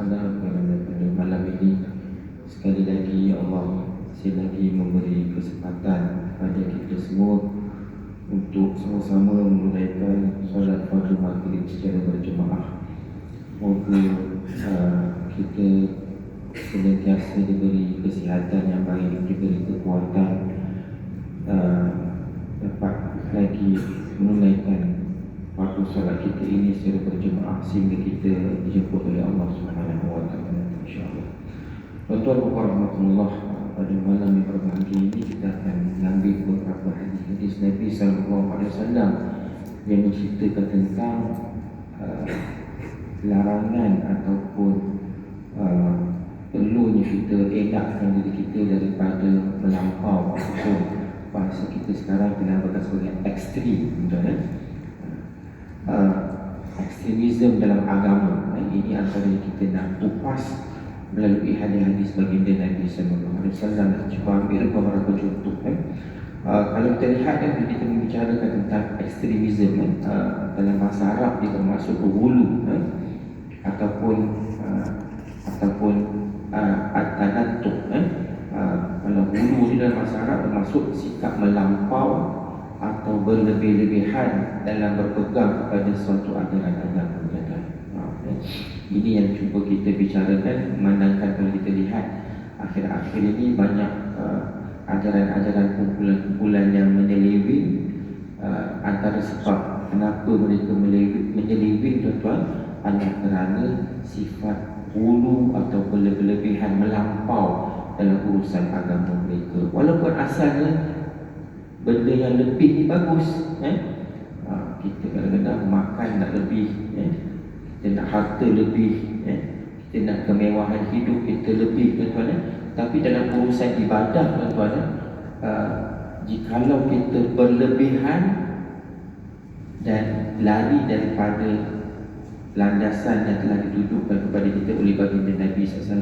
Subhanahu pada malam ini. Sekali lagi Allah masih lagi memberi kesempatan kepada kita semua untuk sama-sama menunaikan solat fardu maghrib secara berjemaah. Moga kita senantiasa diberi kesihatan yang baik, diberi kekuatan, dapat lagi menunaikan waktu solat kita ini secara berjemaah sehingga kita dijemput oleh Allah Subhanahu wa taala, insya-Allah. Tuan-tuan dan rahmatullah, pada malam yang berbahagia ini kita akan mengambil beberapa hadis Nabi sallallahu alaihi wasallam yang menceritakan tentang larangan ataupun perlunya kita elakkan diri kita daripada melampau ataupun bahasa kita sekarang kita namakan sebagai ekstrim, betul. Ekstremisme dalam agama, ini antara yang kita nak kupas melalui hadis-hadis baginda Nabi sallallahu alaihi wasallam. Cuba ambil beberapa contoh. Kalau kita lihat kan, kita membicarakan tentang ekstremisme dalam bahasa Arab, dia bermaksud hulu ataupun at-tanattuq. Kalau hulu di dalam bahasa Arab bermaksud sikap melampau atau berlebih-lebihan dalam berpegang kepada suatu ajaran agama. Ini yang cuba kita bicarakan, memandangkan kalau kita lihat akhir-akhir ini banyak ajaran-ajaran kumpulan-kumpulan yang menyeleweng. Antara sebab kenapa mereka menyeleweng, tuan-tuan, adalah kerana sifat hulu atau berlebihan melampau dalam urusan agama mereka. Walaupun asalnya benda yang lebih ni bagus, kita kadang-kadang makan nak lebih, kita nak harta lebih, kita nak kemewahan hidup kita lebih, tuan-tuan. Tapi dalam urusan ibadah, tuan-tuan, jikalau kita berlebihan dan lari daripada landasan yang telah dituduhkan kepada kita oleh baginda Nabi SAW,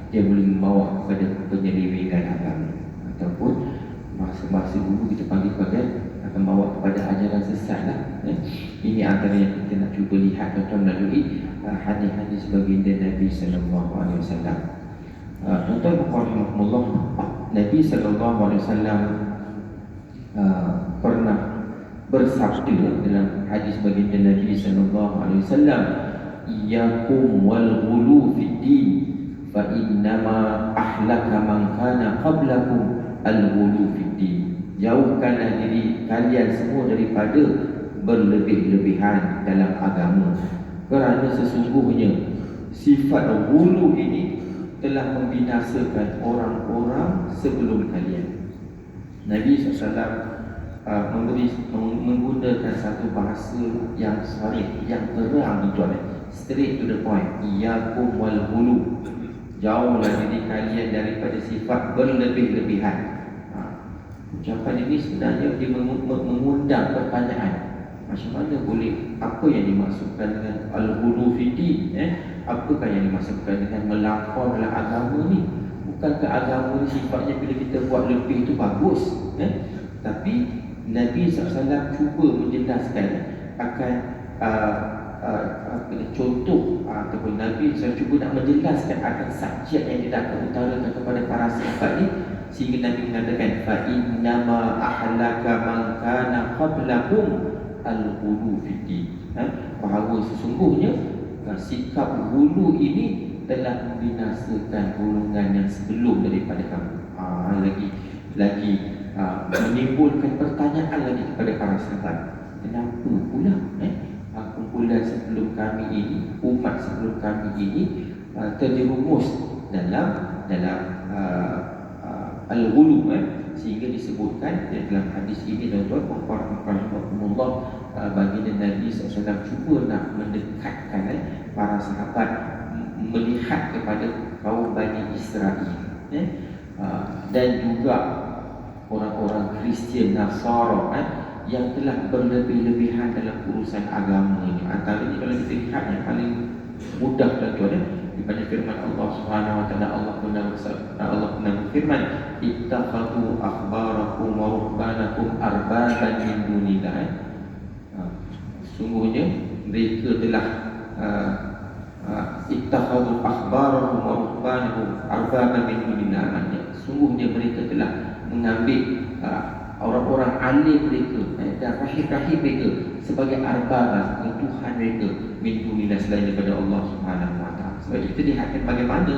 dia boleh membawa kepada penyelewengan agama, ataupun masa-masa dulu kita panggil akan bawa kepada ajaran sesat lah. Ini antara yang kita nak cuba lihat, tuan-tuan, melalui hadis-hadis baginda Nabi sallallahu alaihi wasallam. Tuan-tuan rahmatullah, Nabi sallallahu alaihi wasallam pernah bersabda dalam hadis baginda Nabi sallallahu alaihi wasallam, "Iyyakum wal ghulu fid din, fa innama ahlaka man kana qablakum al-ghulu fid din." Jauhkanlah diri kalian semua daripada berlebih-lebihan dalam agama, kerana sesungguhnya sifat ghulu ini telah membinasakan orang-orang sebelum kalian. Nabi SAW menggunakan satu bahasa yang sarih, yang terang, straight to the point. Iyyakum wal ghulu, jauhlah diri kalian daripada sifat berlebih-lebihan. Ucapan ini sebenarnya dia mengundang pertanyaan, macam mana boleh, apa yang dimaksudkan dengan al-ghulu fi din? Apakah yang dimaksudkan dengan melampau dalam agama ni? Bukankah agama ni sifatnya bila kita buat lebih itu bagus? Tapi Nabi SAW cuba menjelaskan akan contoh ataupun Nabi SAW cuba nak menjelaskan akan subjek yang dia akan utarakan kepada para sahabat ni, sehingga Nabi mengatakan, fa innama ahlaka man kana qablakum al-ghulu fid din, bahawa sesungguhnya sikap ghulu ini telah membinasakan golongan yang sebelum daripada kamu. Lagi menimbulkan pertanyaan lagi kepada para sahabat, kenapa pula kumpulan sebelum kami ini, umat sebelum kami ini terjerumus dalam al-ghulu, sehingga disebutkan dalam hadis ini, tuan-tuan rahmatullah, baginda Nabi SAW cuba nak mendekatkan para sahabat melihat kepada kaum Bani Israel, dan juga orang-orang Kristian Nasara yang telah berlebih-lebihan dalam urusan agama ini. Antaranya kalau kita lihat yang paling mudah, tuan-tuan, daripada firman Allah Subhanahu wa taala, Allah pernah berfirman, ittakhadhu akhbarakum wa ruhbanakum arbaban min dunillah. Sungguhnya mereka telah ittakhadhu ahbarahum wa ruhbanahum arbaban min dunillah. Sungguhnya mereka telah mengambil orang-orang alim mereka dan rahib-rahib mereka sebagai arbab, Tuhan mereka min dunillah, selain daripada Allah Subhanahu wa taala. Sebab itu kita lihatkan bagaimana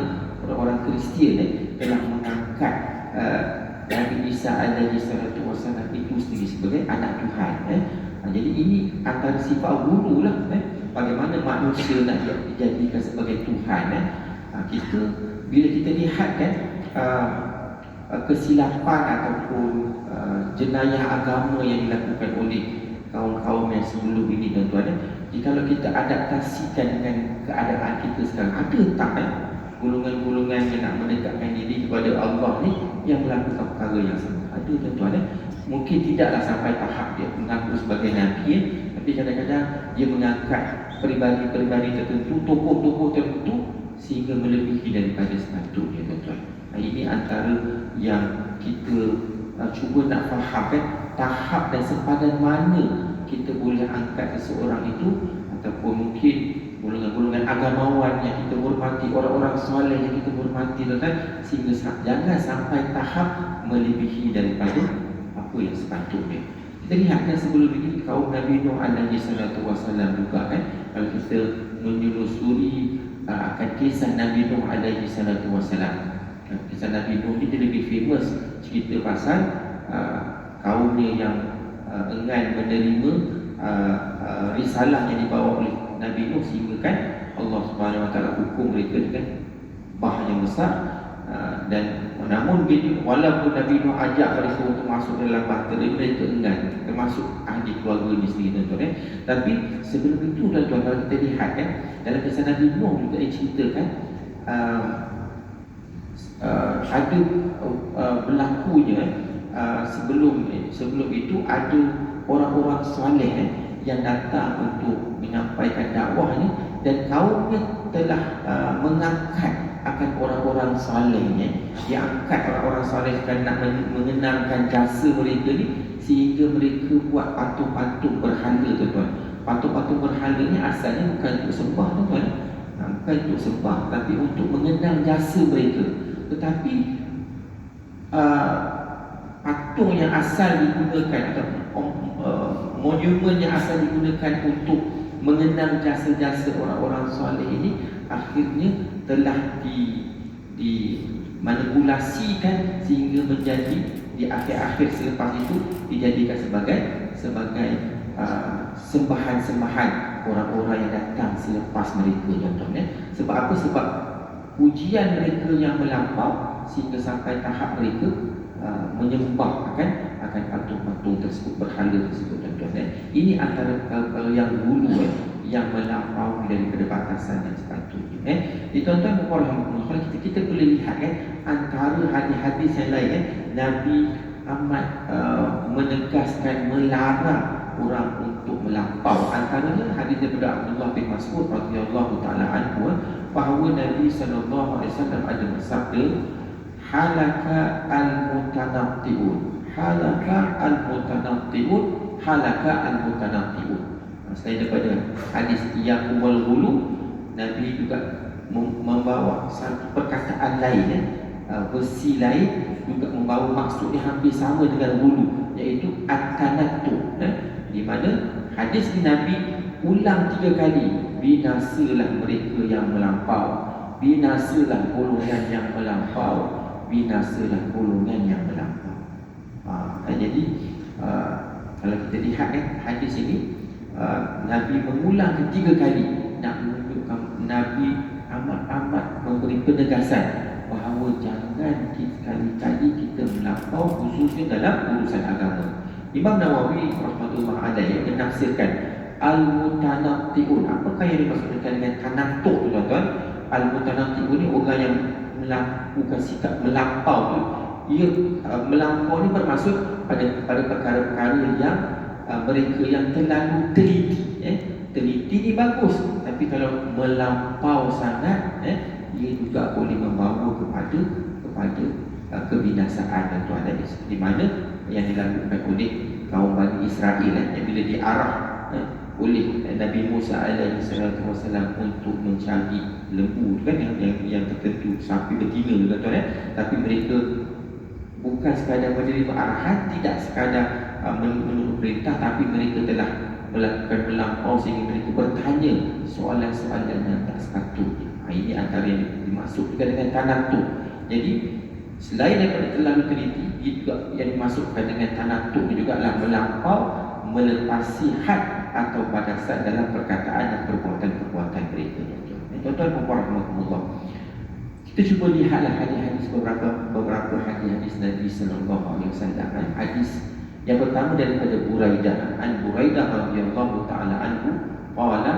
orang-orang Kristian telah mengangkat Nabi Isa alaihi salatu wasallam itu sendiri sebagai anak Tuhan. Jadi ini antara sifat guru lah. Bagaimana manusia nak dijadikan sebagai Tuhan. Kita bila kita lihat kan kesilapan ataupun jenayah agama yang dilakukan oleh kaum-kaum yang sebelum ini, tuan-tuan, jikalau kita adaptasikan dengan keadaan kita sekarang, ada tak golongan-golongan yang nak mendekatkan diri kepada Allah ni yang melakukan perkara yang sama? Ada, tuan-tuan. Mungkin tidaklah sampai tahap dia mengaku sebagai Nabi, tapi kadang-kadang dia mengangkat peribadi-peribadi tertentu, tokoh-tokoh tertentu, sehingga melebihi daripada sepatutnya, tuan-tuan. Ini antara yang kita cuba nak fahamkan tahap dan sepadan mana kita boleh angkat seseorang itu, ataupun mungkin golongan-golongan agamawan yang kita hormati, orang-orang soleh yang kita hormati, tuan-tuan, sehingga jangan sampai tahap melebihi daripada apa yang sepatutnya. Kita lihatkan sebelum ini kaum Nabi Nuh alaihi salatu wasallam juga kan, kalau kita menelusuri akan kisah Nabi Nuh alaihi salatu wasallam. Kisah Nabi Nuh ini lebih famous, cerita pasal kaumnya yang enggan menerima risalah yang dibawa oleh Nabi Nuh, sehingga kan Allah Subhanahu wa taala hukum mereka dengan bah yang besar. Dan namun walaupun Nabi Nuh ajak mereka untuk masuk dalam bahtera, mereka enggan, termasuk ahli keluarga ni sendiri, tuan-tuan. Tapi sebelum itu, tuan-tuan, kalau kita lihat kan dalam kisah Nabi Nuh juga diceritakan ada berlakunya sebelum itu ada orang-orang soleh yang datang untuk menyampaikan dakwahnya, dan kaumnya telah mengangkat akan orang-orang solehnya. Dia angkat orang-orang soleh kan nak mengenangkan jasa mereka ni, sehingga mereka buat patung-patung berhala, tuan-tuan. Patung-patung berhala ni asalnya bukan untuk sembah, tuan-tuan, bukan untuk sembah, tapi untuk mengenang jasa mereka. Tetapi patung yang asal digunakan atau monumen yang asal digunakan untuk mengenang jasa-jasa orang-orang soleh ini akhirnya telah dimanipulasikan sehingga menjadi di akhir-akhir selepas itu dijadikan sebagai sembahan-sembahan orang-orang yang datang selepas mereka, tuan-tuan. Sebab apa? Sebab pujian mereka yang melampau sehingga sampai tahap mereka menyembah akan patung-patung tersebut, berhala tersebut, tuan-tuan. Ini antara kalau yang dulu yang melampaui daripada batasan yang sepatutnya. Tuan-tuan, kalau kita boleh lihat antara hadis-hadis yang lain Nabi amat menegaskan, melarang orang untuk melampau. Antaranya hadis daripada Abdullah bin Mas'ud radhiyallahu taala anhu, bahawa Nabi sallallahu alaihi wasallam ada bersabda, halaka al-mutanatti'un, halaka al-mutanatti'un, halaka al-mutanatti'un. Selain daripada hadis yang wal ghulu, Nabi juga membawa satu perkataan lain, versi lain juga membawa maksud yang hampir sama dengan ghulu, iaitu at-tanattu, di mana hadis Nabi ulang 3 kali, binasalah mereka yang melampau, binasalah golongan yang melampau, binasalah golongan yang melampau. Jadi kalau kita lihat hadis ini, Nabi mengulang ketiga kali nak menunjukkan Nabi amat-amat memberi penegasan bahawa jangan sekali-kali kita melampau, khususnya dalam urusan agama. Imam Nawawi rahmatullah alaihi menafsirkan al-mutanatti'un. Apakah yang dimaksudkan dengan tanattu', tuan-tuan? Al-mutanatti'un ni orang yang melakukan sikap melampau. Ia melampau ni bermaksud pada perkara-perkara yang mereka yang terlalu teliti. Teliti ni bagus, tapi kalau melampau sangat, ia juga boleh membawa kepada kebinasaan, tuan-tuan. Seperti mana yang dilakukan oleh kaum Bani Israel, yang bila diarah oleh Nabi Musa alaihi salatu wasallam untuk mencari lembu kan yang tertentu sapi betina tuan-tuan tapi mereka bukan sekadar menerima arahan, tidak sekadar menurut perintah, tapi mereka telah melakukan melampau sehingga mereka bertanya soalan-soalan yang tak sepatutnya. Ini antara yang dimaksud juga dengan tanatuk. Jadi selain daripada terlalu teliti, dia juga yang dimasukkan dengan tanatuk juga adalah melampau, melepasi had atau batasan dalam perkataan dan perbuatan-perbuatan mereka. Tuan-tuan rahmatullah. Kita cuba lihatlah hadis-hadis beberapa hadis Nabi sallallahu alaihi wasallam. Hadis yang pertama daripada Buraidah, an Buraidah radhiyallahu taala anhu qala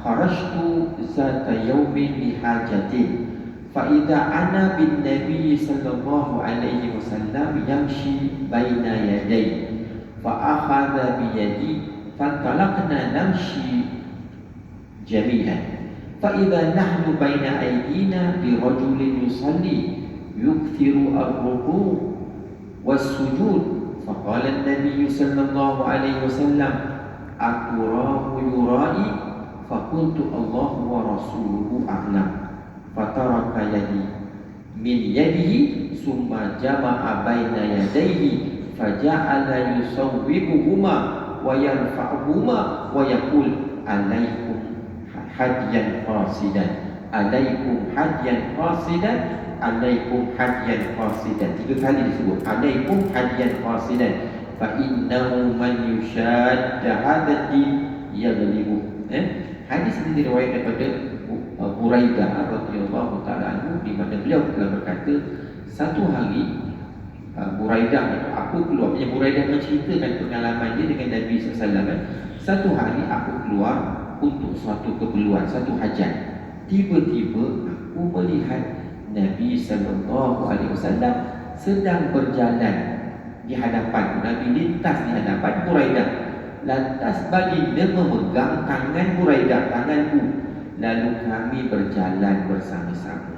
kharajtu zata yawmin li hajatin fa idza ana bin nabi sallallahu alaihi wasallam yamshi baina yadayhi fa akhadha bi yadi fantalaqna namshi jami'an فإذا نحن بين أيدينا برجل يصلي يكثر الركوع والسجود فقال النبي صلى الله عليه وسلم أتراه يرائي فقلت الله ورسوله أعلم فترك يدي من يده ثم جمع بين يديه فجعل يصوبهما ويرفعهما ويقول عليكم hadiyan qasidan alaikum hadiyan qasidan alaikum hadiyan qasidan 3 kali disebut alaikum hadiyan qasidan fa innahu man yushadda hadha din yaghlibu. Hadis ini diriwayatkan daripada Buraidah radhiyallahu taala anhu di mana beliau telah berkata satu hari Buraidah itu aku keluar, Buraidah menceritakan pengalaman dia dengan Nabi sallallahu alaihi wasallam. Satu hari aku keluar untuk suatu keperluan, satu hajat. Tiba-tiba aku melihat Nabi sallallahu alaihi wasallam sedang berjalan di hadapan Nabi, lintas di hadapan Buraidah. Lantas baginda memegang tangan Buraidah, tanganku. Lalu kami berjalan bersama-sama.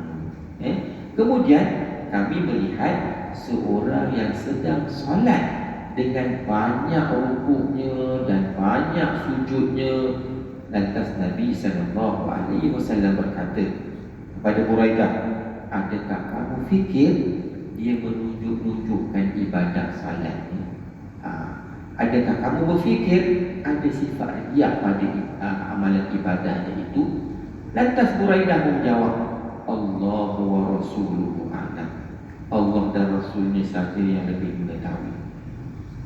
Kemudian kami melihat seorang yang sedang solat dengan banyak rukuknya dan banyak sujudnya. Lantas Nabi sallallahu alaihi wasallam berkata kepada Buraidah, adakah kamu fikir dia menunjuk-nunjukkan ibadah salatnya? Adakah kamu berfikir ada sifat dia pada amalan ibadahnya itu? Lantas Buraidah menjawab, Allah wa rasuluhu a'lam. Allah dan Rasulnya saja yang lebih mengetahui.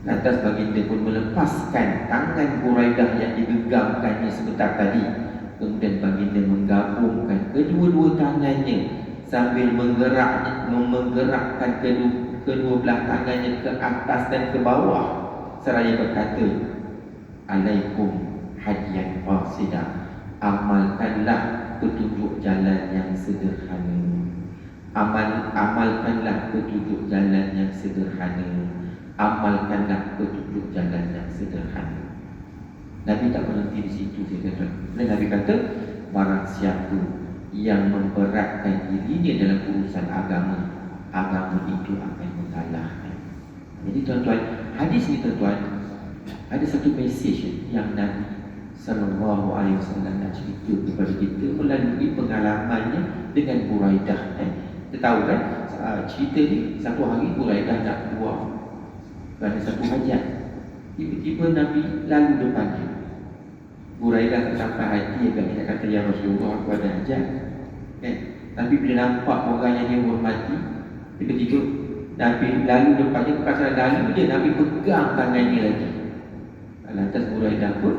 Lantas baginda pun melepaskan tangan Buraidah yang digenggamkannya sebentar tadi. Kemudian baginda menggabungkan kedua-dua tangannya sambil menggerakkan kedua belah tangannya ke atas dan ke bawah seraya berkata, alaikum hadiyan qasidah, amalkanlah petunjuk jalan yang sederhana. Amalkanlah petunjuk jalan yang sederhana. Amalkanlah petunjuk jalan yang sederhana. Nabi tak berhenti di situ, Nabi kata, barang siapa yang memberatkan dirinya dalam urusan agama, agama itu akan mengalahkan. Jadi tuan-tuan, hadis ini tuan-tuan ada satu mesej yang Nabi sallallahu alaihi wasallam nak cerita kepada kita melalui pengalamannya dengan Buraidah. Kita tahu kan cerita ni, satu hari Buraidah nak keluar kerana satu hajat. Tiba-tiba Nabi lalu depannya. Buraidah sampai hati agak dia kata, ya Rasulullah, aku ada hajat. Tapi bila nampak orang yang dia hormati, tiba-tiba Nabi lalu depannya. Bukan salah lalu dia, Nabi pegang tangannya lagi. Lantas Buraidah pun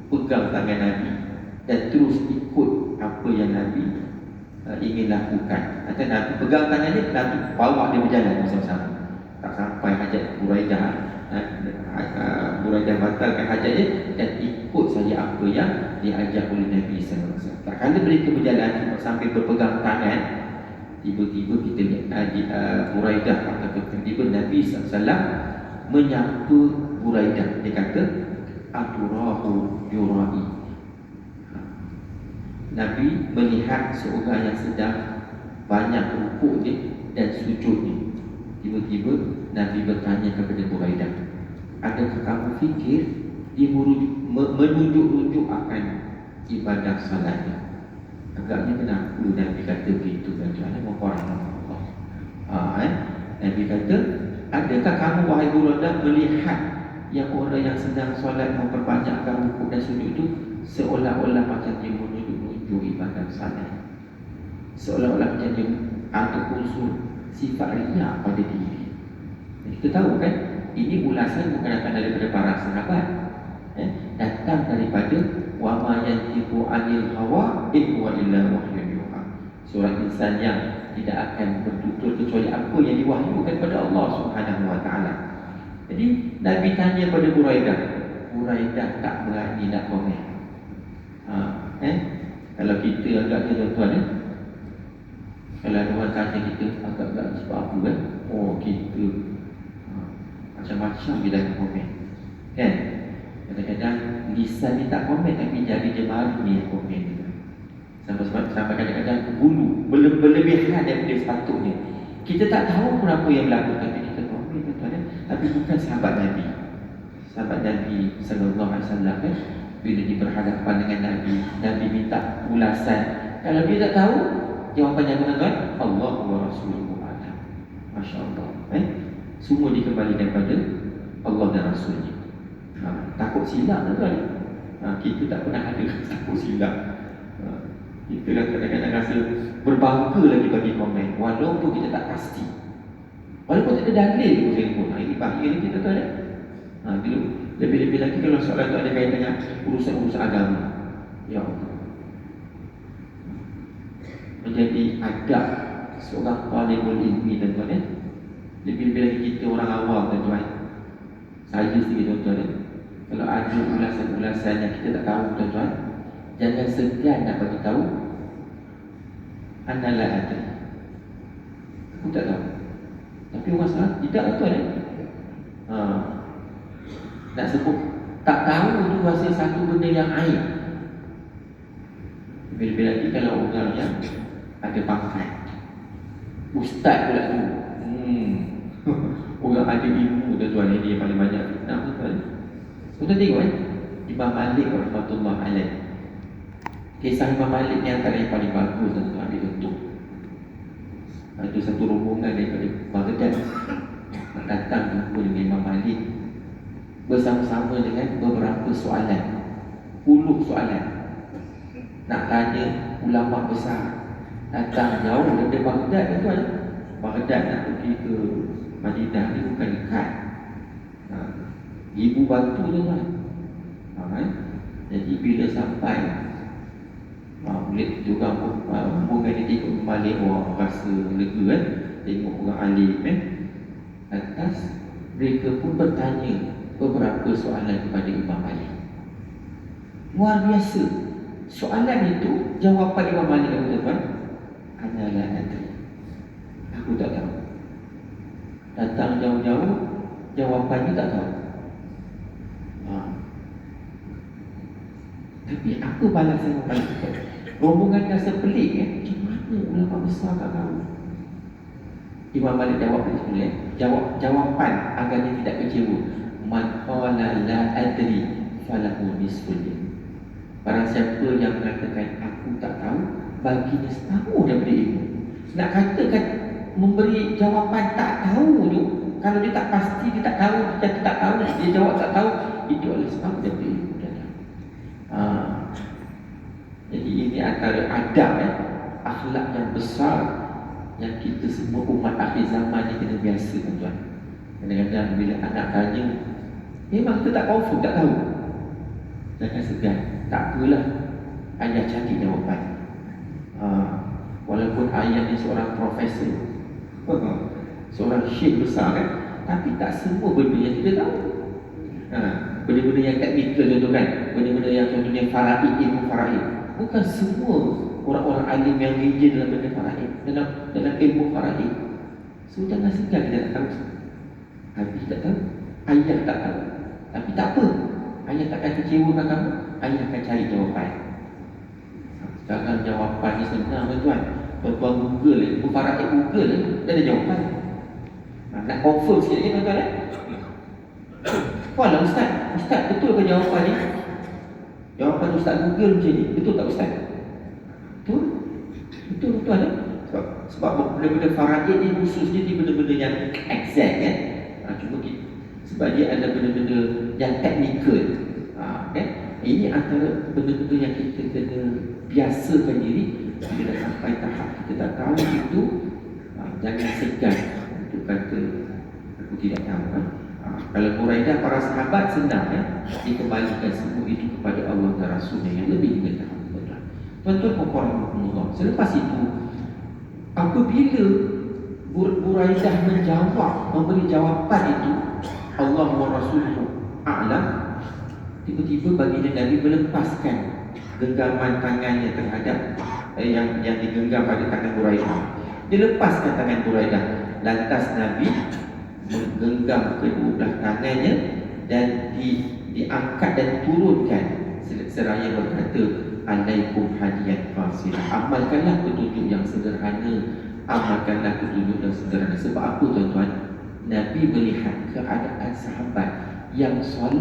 pegang tangan Nabi dan terus ikut apa yang Nabi ingin lakukan. Nanti Nabi pegang tangannya, Nabi bawa dia berjalan bersama-sama. Tak sampai hajat Buraidah, Buraidah batalkan hajatnya dan ikut saja apa yang diajak oleh Nabi sallallahu alaihi wasallam. Tak kala mereka berjalan sampai berpegang tangan, tiba-tiba kita lihat Buraidah atau tiba Nabi sallallahu alaihi wasallam menyapa Buraidah. Dia kata, aturahu yurai. Nabi melihat seorang yang sedang banyak rukuknya dan sujudnya. Tiba-tiba Nabi bertanya kepada Buraidah, adakah kamu fikir dia menunjuk-nunjuk akan ibadah salatnya. Agaknya kenapa Nabi kata begitu kan tuan? Orang Allah. Nabi kata, adakah kamu wahai Buradah melihat yang orang yang sedang solat memperbanyakkan rukuk dan sujud itu seolah-olah macam dia menunjuk-nunjuk ibadah salat, seolah-olah macam dia ada unsur sifat riya pada diri. Kita tahu kan, ini ulasan bukan datang daripada para sahabat, datang daripada wa ma yantiqu 'anil hawa in huwa illa wahyun yuha. Seorang insan yang tidak akan bertutur kecuali apa yang diwahyukan kepada Allah Subhanahu wa taala. Jadi Nabi tanya pada Buraidah, Buraidah tak berani nak komen. Kalau kita agaknya tuan-tuan, kalau ada orang tanya kita agak-agak sebab apa kan? Oh kita macam-macam bila nak komen, kan? Kadang-kadang lisan ni tak komen tapi jari jemari ni yang komen. Sampai kadang-kadang bulu berlebihan daripada sepatutnya. Kita tak tahu pun apa yang berlaku tapi kita komen, tuan-tuan. Tapi bukan sahabat Nabi. Sahabat Nabi sallallahu alaihi wasallam kan, bila diberhadapan dengan Nabi, Nabi minta ulasan. Kalau dia tak tahu, jawapannya apa tuan? Allah wa rasuluhu a'lam. Masya-Allah. Semua dikembalikan kepada Allah dan Rasulnya. Takut silap tuan. Kita tak pernah ada takut silap. Kita kadang-kadang rasa berbangga lagi bagi komen walaupun kita tak pasti, walaupun tak ada dalil pun. Ini bangga ni kita tahu ada. Lebih-lebih lagi kalau soalan tu ada kaitan dengan urusan-urusan agama. Ya Allah, menjadi adab seorang talibul ilmi, tuan-tuan. Lebih-lebih lagi kita orang awam, tuan-tuan. Saya sendiri, tuan-tuan. Kalau ada ulasan-ulasan yang kita tak tahu, tuan-tuan, jangan segan nak bagi tahu. Ana la adri. Aku tak tahu. Tapi orang salah tidak, tuan. Nak sebut tak tahu tu rasa satu benda yang aib. Lebih-lebih lagi kalau orang yang ada pangkat, ustaz pula tu. Orang ada ilmu, tuan-tuan, ini yang paling banyak fitnah, tuan. Kita tengok Imam Malik rahmatullah alaih. Kisah Imam Malik ni antara yang paling bagus, tuan-tuan, ambil contoh. Ada satu rombongan daripada Baghdad datang berjumpa dengan Imam Malik bersama-sama dengan beberapa soalan, puluh soalan. Nak tanya ulama besar, datang jauh daripada Baghdad, tuan. Baghdad nak pergi ke Madinah ni bukan dekat. Ibu batu, tuan. Jadi bila sampai boleh juga hubungan dia tengok balik, orang rasa lega kan, tengok orang alim atas. Mereka pun bertanya beberapa soalan kepada Imam Malik. Luar biasa. Soalan itu, jawapan Imam Malik apa, tuan? Ana la adri. Aku tak tahu. Datang jauh-jauh, jawapannya tak tahu. Tapi apa balasan Imam Malik? Rombongan rasa pelik macam mana ulama besar tak tahu? Imam Malik jawab jawapan agar dia tidak kecewa. Man qala la adri falahu nisful ilm. Barang siapa yang mengatakan aku tak tahu, baginya setengah daripada ilmu. Nak katakan memberi jawapan tak tahu tu, kalau dia tak pasti, dia tak tahu, dia tak tahu, dia jawab tak tahu, itu adalah setengah daripada ilmu. Jadi ini antara adab akhlak yang besar yang kita semua umat akhir zaman ni kena biasa, tuan-tuan. Kadang-kadang bila anak tanya, memang kita tak confirm, tak tahu, jangan segan. Tak apalah, ayah cari jawapan. Walaupun ayah ni seorang profesor, seorang syekh besar kan, tapi tak semua benda yang kita tahu. Benda-benda yang teknikal, contoh kan, benda-benda yang contohnya faraid, ilmu faraid. Bukan semua orang-orang alim yang rejin dalam benda faraid, dalam ilmu faraid. So jangan segan kita tak tahu. Habis tak tahu, ayah tak tahu. Tapi tak apa, ayah takkan kecewakan kamu, ayah akan cari jawapan. Sekarang jawapan ni senang, tuan. Tuan Google, ilmu faraid Google, dah ada jawapan. Nak confirm sikit lagi, tuan-tuan. Walau Ustaz betul ke jawapan ni? Jawapan Ustaz Google macam ni, betul tak Ustaz? Betul? Betul kan? Sebab benda-benda faraid ni khususnya di benda-benda yang exact kan? Cuma sebab dia ada benda-benda yang teknikal kan? Ini antara benda-benda yang kita kena biasakan diri. Bila dah sampai tahap kita tak tahu itu, jangan segan untuk kata aku tidak tahu kan? Kalau Buraidah para sahabat senang kan? Dikembalikan semua itu kepada Allah dan Rasulnya yang lebih mengetahui. Tuan-tuan Allah. Selepas itu, apabila Buraidah menjawab, memberi jawapan itu, Allah wa Rasuluhu a'lam, tiba-tiba baginda Nabi melepaskan genggaman tangannya terhadap yang digenggam pada tangan Buraidah. Dia lepaskan tangan Buraidah. Lantas Nabi menggenggam kedua belah tangannya dan diangkat dan turunkan seraya berkata, alaikum hadiyan fasilah. Amalkanlah petunjuk yang sederhana. Amalkanlah petunjuk yang sederhana. Sebab apa tuan-tuan? Nabi melihat keadaan sahabat yang solat